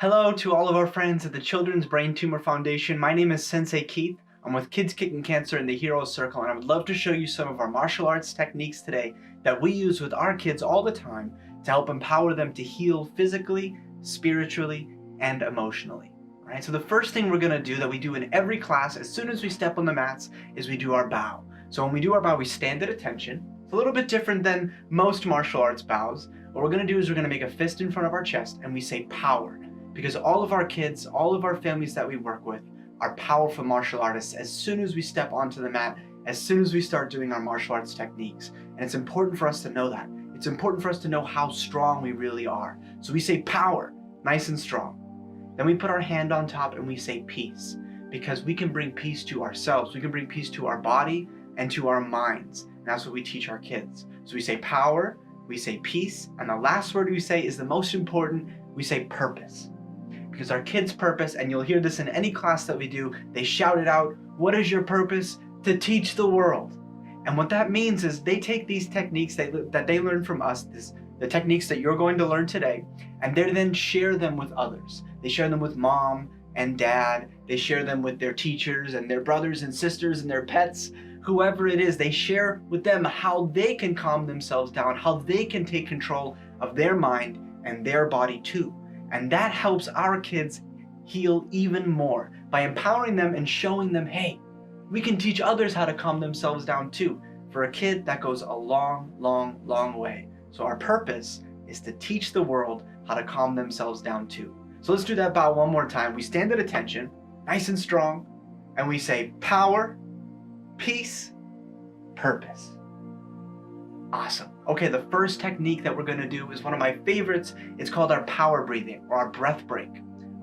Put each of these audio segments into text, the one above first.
Hello to all of our friends at the Children's Brain Tumor Foundation. My name is Sensei Keith. I'm with Kids Kicking Cancer in the Heroes Circle, and I would love to show you some of our martial arts techniques today that we use with our kids all the time to help empower them to heal physically, spiritually, and emotionally. All right, so the first thing we're going to do that we do in every class as soon as we step on the mats is we do our bow. So when we do our bow, we stand at attention. It's a little bit different than most martial arts bows. What we're going to do is we're going to make a fist in front of our chest and we say power. Because all of our kids, all of our families that we work with are powerful martial artists as soon as we step onto the mat, as soon as we start doing our martial arts techniques. And it's important for us to know that. It's important for us to know how strong we really are. So we say power, nice and strong. Then we put our hand on top and we say peace. Because we can bring peace to ourselves. We can bring peace to our body and to our minds. And that's what we teach our kids. So we say power, we say peace, and the last word we say is the most important. We say purpose. Because our kids' purpose, and you'll hear this in any class that we do, they shout it out, what is your purpose? To teach the world. And what that means is they take these techniques that they learn from us, the techniques that you're going to learn today, and they then share them with others. They share them with mom and dad, they share them with their teachers and their brothers and sisters and their pets, whoever it is. They share with them how they can calm themselves down, how they can take control of their mind and their body too. And that helps our kids heal even more by empowering them and showing them, hey, we can teach others how to calm themselves down too. For a kid, that goes a long, long, long way. So our purpose is to teach the world how to calm themselves down too. So let's do that bow one more time. We stand at attention, nice and strong, and we say power, peace, purpose. Awesome. Okay, the first technique that we're going to do is one of my favorites. It's called our power breathing or our breath break.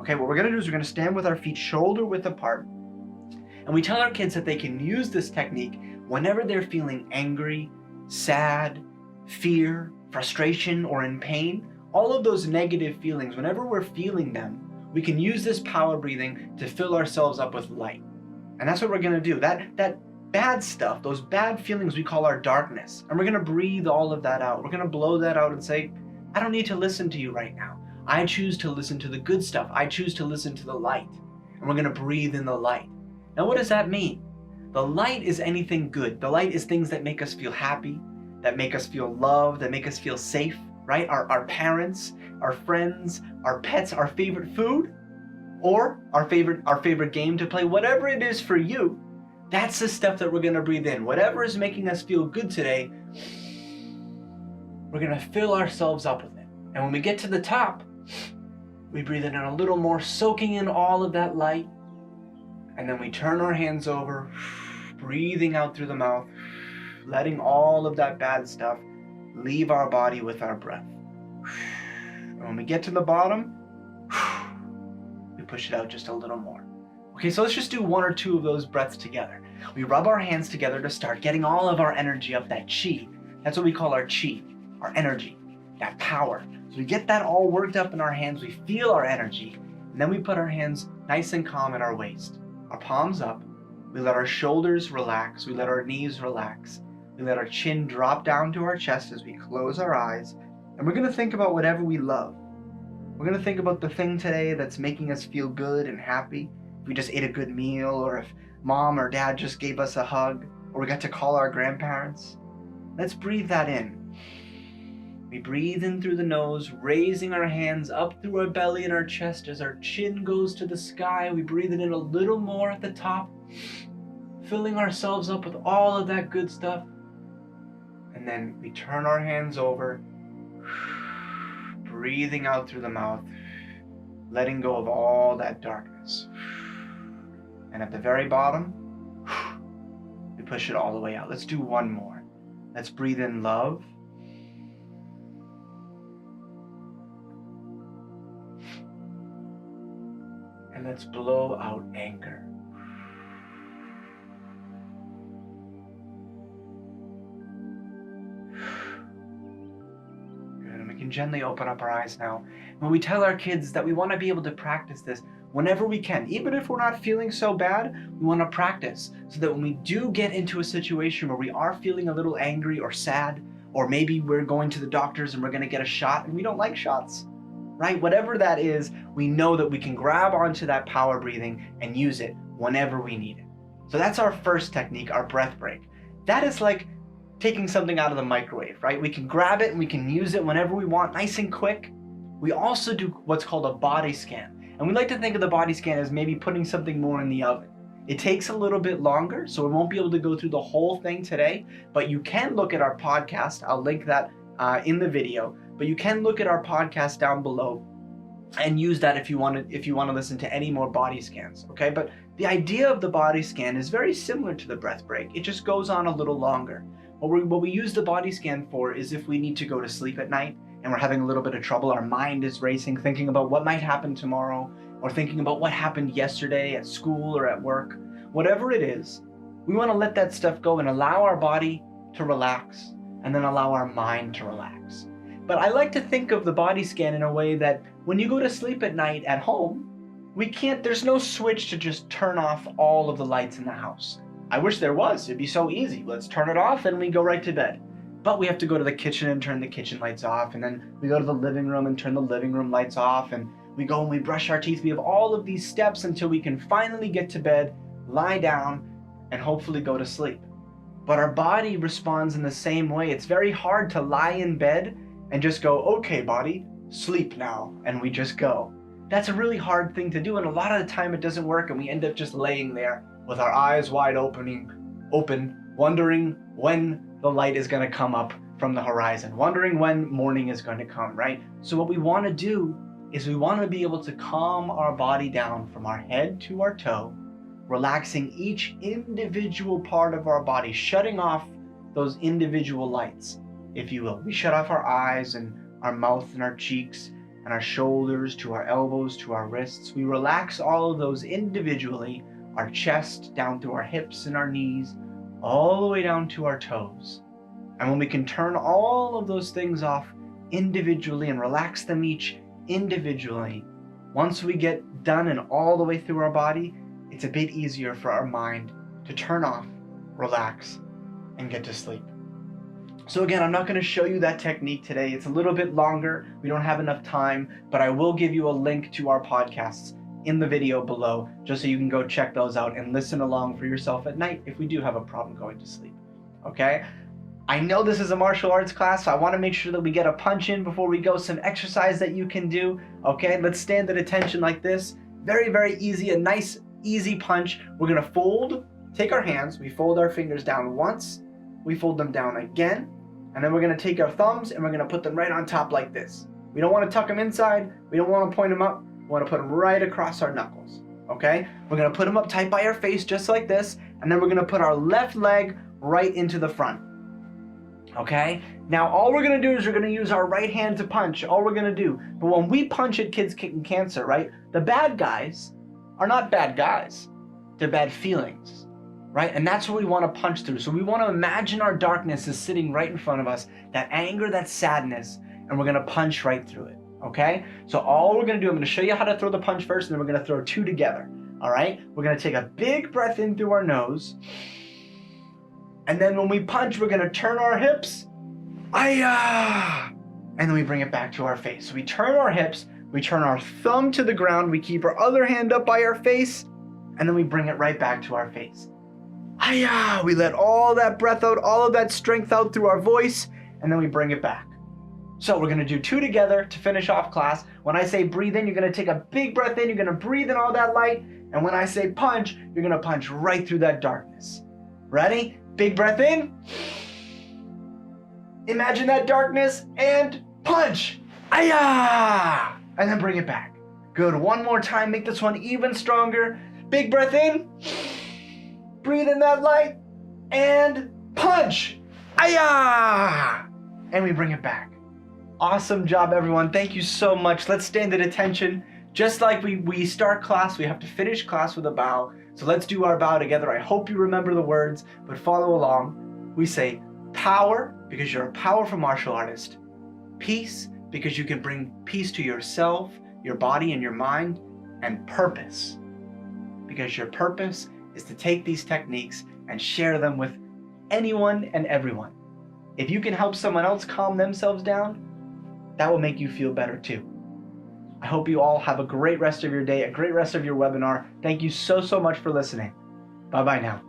Okay, what we're going to do is we're going to stand with our feet shoulder width apart. And we tell our kids that they can use this technique whenever they're feeling angry, sad, fear, frustration, or in pain. All of those negative feelings, whenever we're feeling them, we can use this power breathing to fill ourselves up with light. And that's what we're going to do. That bad stuff, those bad feelings we call our darkness. And we're going to breathe all of that out. We're going to blow that out and say, I don't need to listen to you right now. I choose to listen to the good stuff. I choose to listen to the light. And we're going to breathe in the light. Now, what does that mean? The light is anything good. The light is things that make us feel happy, that make us feel loved, that make us feel safe, right? Our parents, our friends, our pets, our favorite food, or our favorite game to play, whatever it is for you. That's the stuff that we're going to breathe in. Whatever is making us feel good today, we're going to fill ourselves up with it. And when we get to the top, we breathe in a little more, soaking in all of that light. And then we turn our hands over, breathing out through the mouth, letting all of that bad stuff leave our body with our breath. And when we get to the bottom, we push it out just a little more. Okay, so let's just do one or two of those breaths together. We rub our hands together to start getting all of our energy up, that chi. That's what we call our chi, our energy, that power. So we get that all worked up in our hands, we feel our energy, and then we put our hands nice and calm at our waist. Our palms up, we let our shoulders relax, we let our knees relax, we let our chin drop down to our chest as we close our eyes, and we're gonna think about whatever we love. We're gonna think about the thing today that's making us feel good and happy. If we just ate a good meal, or if mom or dad just gave us a hug, or we got to call our grandparents. Let's breathe that in. We breathe in through the nose, raising our hands up through our belly and our chest as our chin goes to the sky. We breathe it in a little more at the top, filling ourselves up with all of that good stuff. And then we turn our hands over, breathing out through the mouth, letting go of all that darkness. And at the very bottom, we push it all the way out. Let's do one more. Let's breathe in love. And let's blow out anger. Good, and we can gently open up our eyes now. When we tell our kids that we want to be able to practice this whenever we can, even if we're not feeling so bad, we want to practice so that when we do get into a situation where we are feeling a little angry or sad, or maybe we're going to the doctors and we're going to get a shot and we don't like shots, right? Whatever that is, we know that we can grab onto that power breathing and use it whenever we need it. So that's our first technique, our breath break. That is like taking something out of the microwave, right? We can grab it and we can use it whenever we want, nice and quick. We also do what's called a body scan. And we like to think of the body scan as maybe putting something more in the oven. It takes a little bit longer, so we won't be able to go through the whole thing today, but you can look at our podcast. I'll link that in the video, but you can look at our podcast down below and use that if you want to listen to any more body scans, okay? But the idea of the body scan is very similar to the breath break. It just goes on a little longer. What we use the body scan for is if we need to go to sleep at night and we're having a little bit of trouble, our mind is racing, thinking about what might happen tomorrow, or thinking about what happened yesterday at school or at work. Whatever it is, we want to let that stuff go and allow our body to relax, and then allow our mind to relax. But I like to think of the body scan in a way that when you go to sleep at night at home, there's no switch to just turn off all of the lights in the house. I wish there was. It'd be so easy. Let's turn it off and we go right to bed. But we have to go to the kitchen and turn the kitchen lights off, and then we go to the living room and turn the living room lights off, and we go and we brush our teeth. We have all of these steps until we can finally get to bed, lie down, and hopefully go to sleep. But our body responds in the same way. It's very hard to lie in bed and just go, okay, body, sleep now, and we just go. That's a really hard thing to do, and a lot of the time it doesn't work, and we end up just laying there with our eyes wide open, wondering when the light is going to come up from the horizon, wondering when morning is going to come, right? So what we want to do is we want to be able to calm our body down from our head to our toe, relaxing each individual part of our body, shutting off those individual lights, if you will. We shut off our eyes and our mouth and our cheeks and our shoulders to our elbows to our wrists. We relax all of those individually, our chest down through our hips and our knees, all the way down to our toes. And when we can turn all of those things off individually and relax them each individually, once we get done and all the way through our body, it's a bit easier for our mind to turn off, relax, and get to sleep. So again, I'm not going to show you that technique today. It's a little bit longer. We don't have enough time, but I will give you a link to our podcasts in the video below, just so you can go check those out and listen along for yourself at night if we do have a problem going to sleep. Okay? I know this is a martial arts class, so I want to make sure that we get a punch in before we go, some exercise that you can do. Okay? Let's stand at attention like this. Very, very easy, a nice, easy punch. We're going to take our hands, we fold our fingers down once, we fold them down again, and then we're going to take our thumbs and we're going to put them right on top like this. We don't want to tuck them inside, we don't want to point them up, we want to put them right across our knuckles. Okay? We're going to put them up tight by our face just like this, and then we're going to put our left leg right into the front. Okay? Now all we're going to do is we're going to use our right hand to punch, all we're going to do. But when we punch at Kids Kicking Cancer, right, the bad guys are not bad guys, they're bad feelings, right? And that's what we want to punch through. So we want to imagine our darkness is sitting right in front of us, that anger, that sadness, and we're going to punch right through it. Okay? So all we're going to do, I'm going to show you how to throw the punch first, and then we're going to throw two together. All right? We're going to take a big breath in through our nose. And then when we punch, we're going to turn our hips. Ayah! And then we bring it back to our face. So we turn our hips, we turn our thumb to the ground, we keep our other hand up by our face, and then we bring it right back to our face. Ayah! We let all that breath out, all of that strength out through our voice, and then we bring it back. So we're going to do two together to finish off class. When I say breathe in, you're going to take a big breath in, you're going to breathe in all that light, and when I say punch, you're going to punch right through that darkness. Ready? Big breath in. Imagine that darkness, and punch! Ayah! And then bring it back. Good. One more time. Make this one even stronger. Big breath in. Breathe in that light, and punch! Ayah! And we bring it back. Awesome job, everyone. Thank you so much. Let's stand at attention. Just like we start class, we have to finish class with a bow. So let's do our bow together. I hope you remember the words, but follow along. We say power, because you're a powerful martial artist. Peace, because you can bring peace to yourself, your body, and your mind. And purpose, because your purpose is to take these techniques and share them with anyone and everyone. If you can help someone else calm themselves down, that will make you feel better too. I hope you all have a great rest of your day, a great rest of your webinar. Thank you so much for listening. Bye-bye now.